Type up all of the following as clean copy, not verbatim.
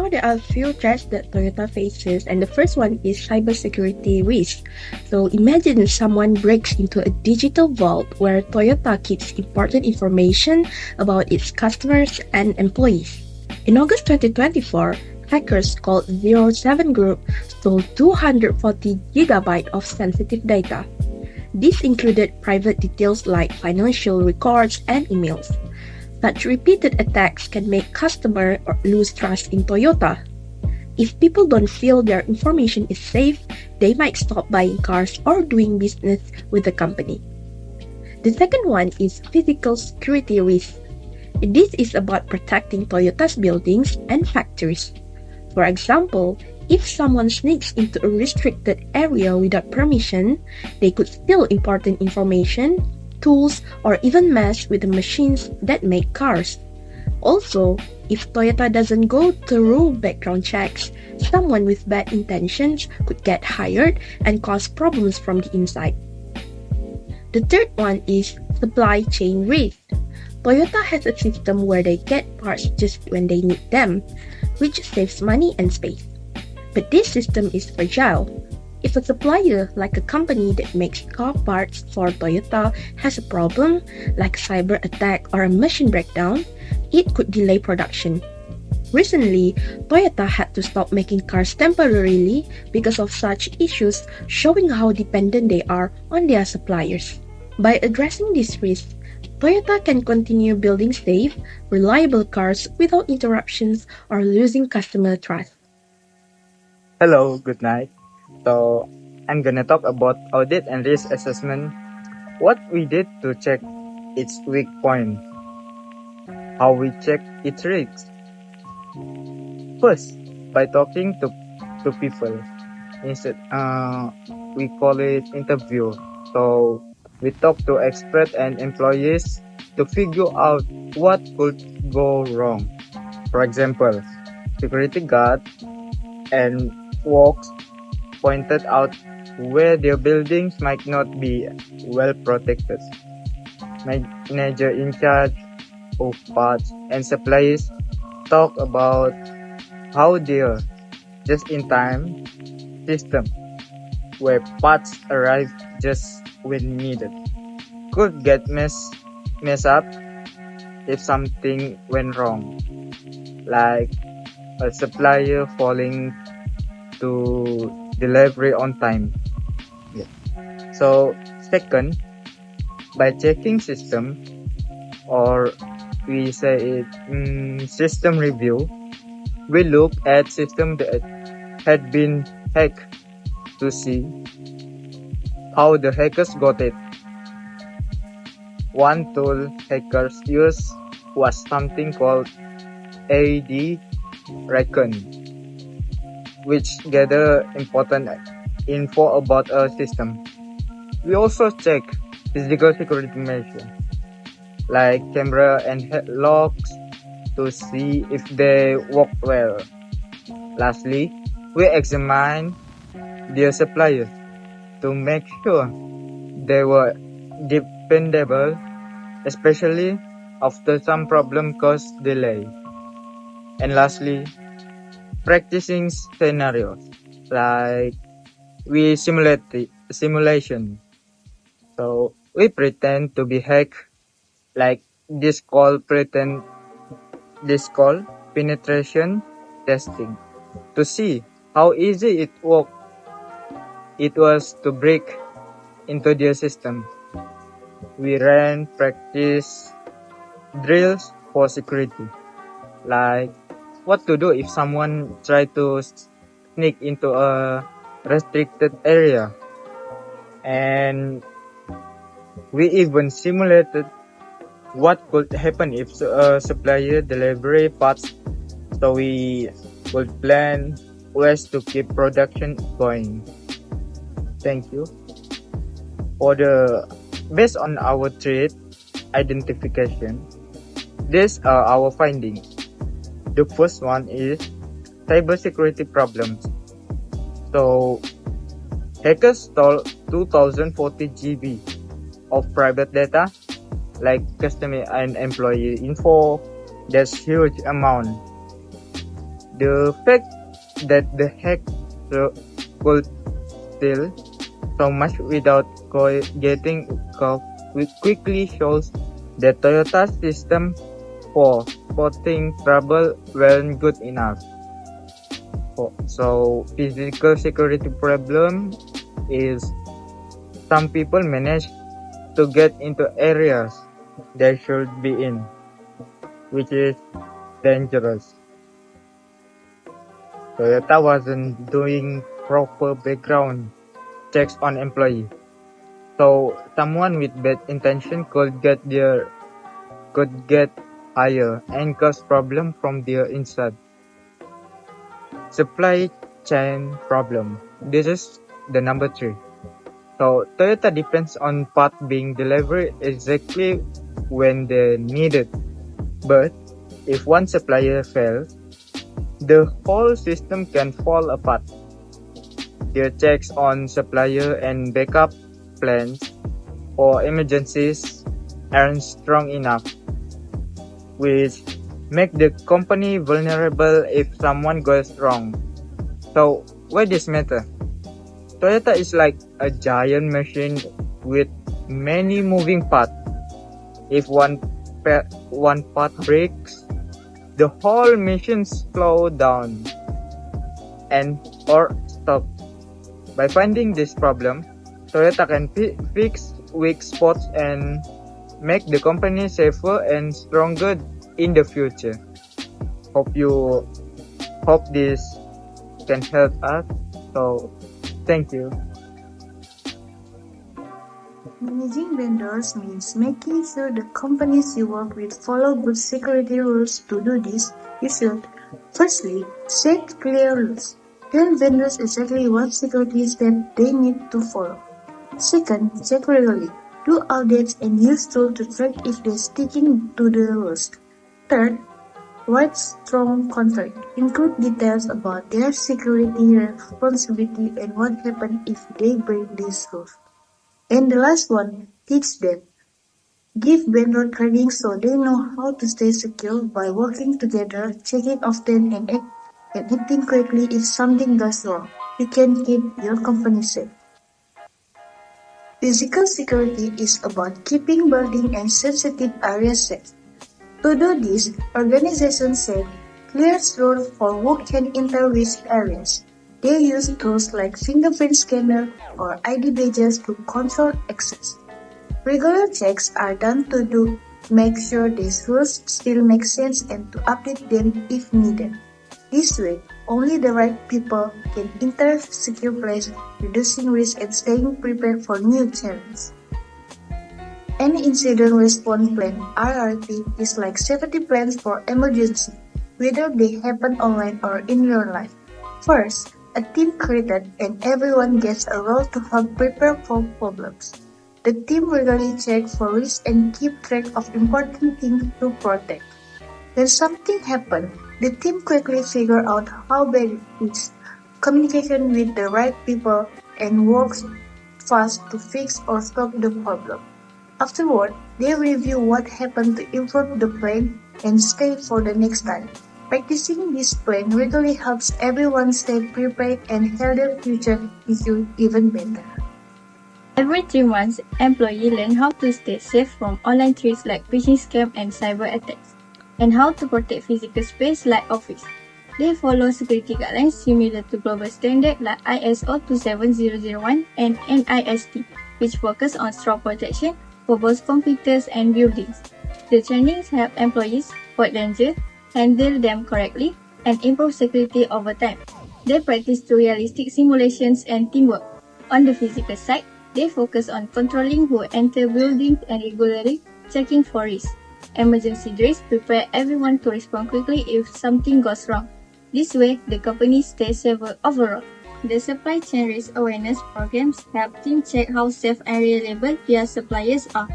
there are a few threats that Toyota faces, and the first one is cybersecurity risk. So, imagine someone breaks into a digital vault where Toyota keeps important information about its customers and employees. In August 2024, hackers called Zero 07 Group stole 240 gigabytes of sensitive data. This included private details like financial records and emails. Such repeated attacks can make customers lose trust in Toyota. If people don't feel their information is safe, they might stop buying cars or doing business with the company. The second one is physical security risk. This is about protecting Toyota's buildings and factories. For example, if someone sneaks into a restricted area without permission, they could steal important information, tools, or even mess with the machines that make cars. Also, if Toyota doesn't go through background checks, someone with bad intentions could get hired and cause problems from the inside. The third one is supply chain risk. Toyota has a system where they get parts just when they need them, which saves money and space. But this system is fragile. If a supplier, like a company that makes car parts for Toyota, has a problem, like a cyber attack or a machine breakdown, it could delay production. Recently, Toyota had to stop making cars temporarily because of such issues, showing how dependent they are on their suppliers. By addressing this risk, Toyota can continue building safe, reliable cars without interruptions or losing customer trust. Hello, good night. So, I'm gonna talk about audit and risk assessment. What we did to check its weak point, how we check its risks. First, by talking to people. Instead, we call it interview. So, we talk to experts and employees to figure out what could go wrong. For example, security guard and walks pointed out where their buildings might not be well protected. Manager in charge of parts and supplies talk about how their just-in-time system, where parts arrive just when needed, could get messed up if something went wrong, like a supplier falling to delivery on time. Yeah. So second, by checking system, or we say it system review, we look at system that had been hacked to see how the hackers got it. One tool hackers used was something called AD Recon, which gather important info about a system. We also check physical security measures like camera and locks to see if they work well. Lastly, we examine their suppliers to make sure they were dependable, especially after some problem caused delay. And lastly, practicing scenarios like we simulation. So we pretend to be hacked, like this call penetration testing, to see how easy it was to break into their system. We ran practice drills for security, like what to do if someone tried to sneak into a restricted area. And we even simulated what could happen if a supplier delivery parts, so we could plan ways to keep production going. Thank you. Based on our threat identification, these are our findings. The first one is cybersecurity problems. So, hackers stole 2040 GB of private data, like customer and employee info. That's huge amount. The fact that the hack could steal so much without getting caught quickly shows that Toyota's system for spotting trouble weren't good enough. So physical security problem is some people manage to get into areas they should be in, which is dangerous. Toyota wasn't doing proper background checks on employees. So someone with bad intention could get hired and cause problem from their inside. Supply chain problem. This is the number three. So Toyota depends on part being delivered exactly when they're needed. But if one supplier fails, the whole system can fall apart. Their checks on supplier and backup plans for emergencies aren't strong enough, which make the company vulnerable if someone goes wrong. So why this matter? Toyota is like a giant machine with many moving parts. If one part breaks, the whole machine slows down and or stop. By finding this problem, Toyota can fix weak spots and make the company safer and stronger in the future. Hope you hope this can help us. So thank you. Managing vendors means making sure the companies you work with follow good security rules. To do this, you should firstly set clear rules. Tell vendors exactly what security steps they need to follow. Second, check regularly. Do audits and use tools to track if they're sticking to the rules. Third, write strong contract. Include details about their security responsibility and what happens if they break these rules. And the last one, teach them. Give vendor training so they know how to stay secure by working together, checking often and acting quickly if something goes wrong. You can keep your company safe. Physical security is about keeping building and sensitive areas safe. To do this, organizations set clear rules for who can enter which areas. They use tools like fingerprint scanner or ID badges to control access. Regular checks are done to make sure these rules still make sense and to update them if needed. This way, only the right people can enter secure place, reducing risk and staying prepared for new challenges. Any incident response plan (IRP) is like safety plans for emergency, whether they happen online or in real life. First, a team created and everyone gets a role to help prepare for problems. The team regularly checks for risks and keep track of important things to protect. When something happens, the team quickly figures out how bad it is, communication with the right people, and works fast to fix or stop the problem. Afterward, they review what happened to improve the plan and stay for the next time. Practicing this plan regularly helps everyone stay prepared and handle future issues even better. Every 3 months, employees learn how to stay safe from online threats like phishing scams and cyber attacks, and how to protect physical space like office. They follow security guidelines similar to global standards like ISO 27001 and NIST, which focus on strong protection for both computers and buildings. The trainings help employees spot danger, handle them correctly, and improve security over time. They practice through realistic simulations and teamwork. On the physical side, they focus on controlling who enter buildings and regularly checking for risks. Emergency drills prepare everyone to respond quickly if something goes wrong. This way, the company stays safer overall. The supply chain risk awareness programs help teams check how safe and reliable their suppliers are.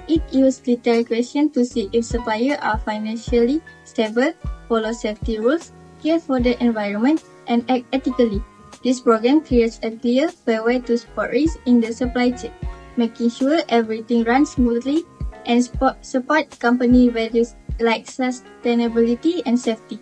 It uses detailed questions to see if suppliers are financially stable, follow safety rules, care for the environment, and act ethically. This program creates a clear way to spot risk in the supply chain, making sure everything runs smoothly and support company values like sustainability and safety.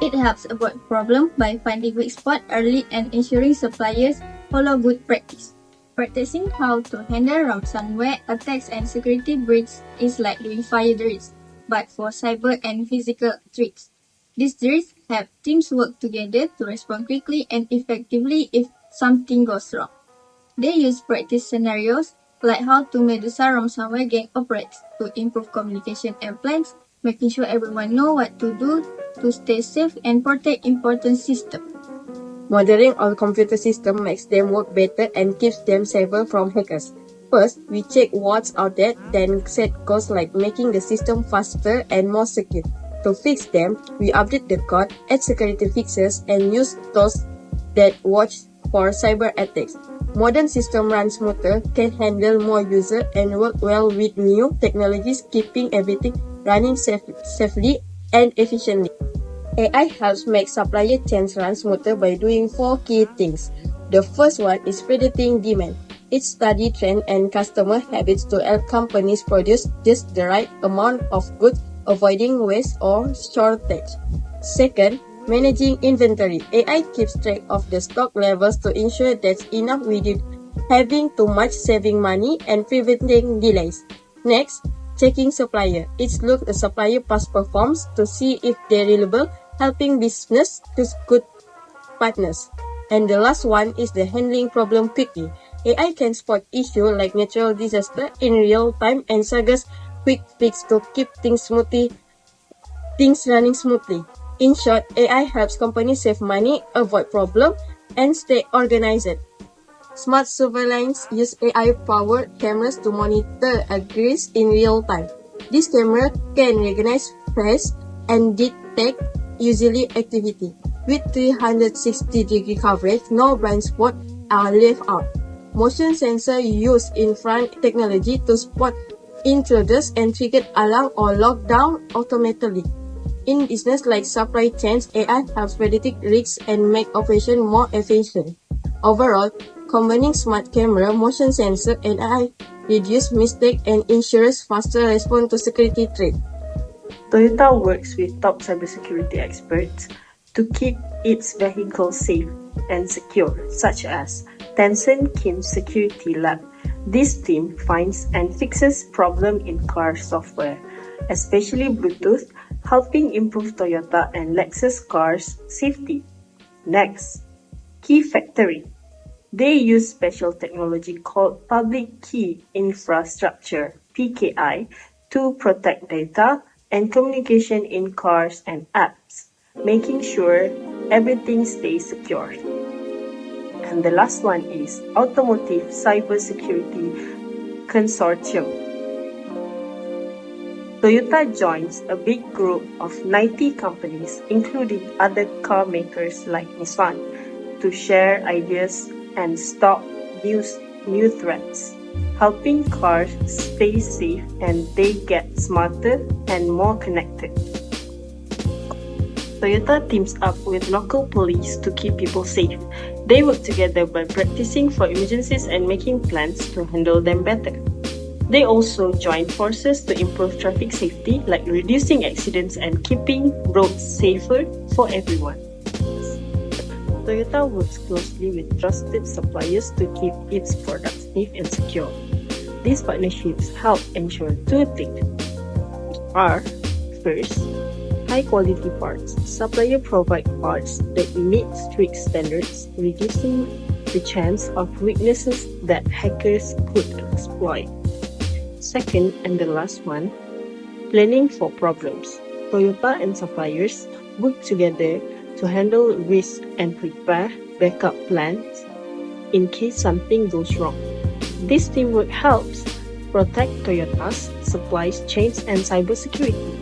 It helps avoid problems by finding weak spots early and ensuring suppliers follow good practice. Practicing how to handle ransomware attacks and security breaches is like doing fire drills, but for cyber and physical threats. These drills help teams work together to respond quickly and effectively if something goes wrong. They use practice scenarios like how to Medusa ransomware gang operates to improve communication and plans, making sure everyone know what to do to stay safe and protect important systems. Monitoring our computer system makes them work better and keeps them safer from hackers. First, we check what's outdated, then set goals like making the system faster and more secure. To fix them, we update the code, add security fixes, and use tools that watch for cyber attacks. Modern system run smoother, can handle more users, and work well with new technologies, keeping everything running safely and efficiently. AI helps make supply chains run smoother by doing four key things. The first one is predicting demand. It studies trends and customer habits to help companies produce just the right amount of goods, avoiding waste or shortage. Second, managing inventory. AI keeps track of the stock levels to ensure there's enough without having too much, saving money and preventing delays. Next, checking supplier. It looks at supplier past performance to see if they're reliable, helping business to good partners. And the last one is the handling problem quickly. AI can spot issues like natural disaster in real time and suggest quick fix to keep things running smoothly. In short, AI helps companies save money, avoid problems, and stay organized. Smart surveillance use AI-powered cameras to monitor agrees in real time. This camera can recognize face and detect usually activity. With 360-degree coverage, no blind spots are left out. Motion sensor use infrared technology to spot intruders and trigger alarm or lockdown automatically. In business like supply chains, AI helps predict risks and make operation more efficient. Overall, combining smart camera, motion sensor, and AI reduce mistake and ensures faster response to security threats. Toyota works with top cybersecurity experts to keep its vehicles safe and secure, such as Tencent Kim Security Lab. This team finds and fixes problems in car software, especially Bluetooth, helping improve Toyota and Lexus cars' safety. Next, Key Factory. They use special technology called Public Key Infrastructure (PKI) to protect data and communication in cars and apps, making sure everything stays secure. And the last one is Automotive Cybersecurity Consortium. Toyota joins a big group of 90 companies, including other car makers like Nissan, to share ideas and stop new threats, helping cars stay safe and they get smarter and more connected. Toyota teams up with local police to keep people safe. They work together by practicing for emergencies and making plans to handle them better. They also join forces to improve traffic safety, like reducing accidents and keeping roads safer for everyone. Toyota works closely with trusted suppliers to keep its products safe and secure. These partnerships help ensure two things are: first, high-quality parts. Suppliers provide parts that meet strict standards, reducing the chance of weaknesses that hackers could exploit. Second, and the last one, planning for problems. Toyota and suppliers work together to handle risk and prepare backup plans in case something goes wrong. This teamwork helps protect Toyota's supply chains and cybersecurity.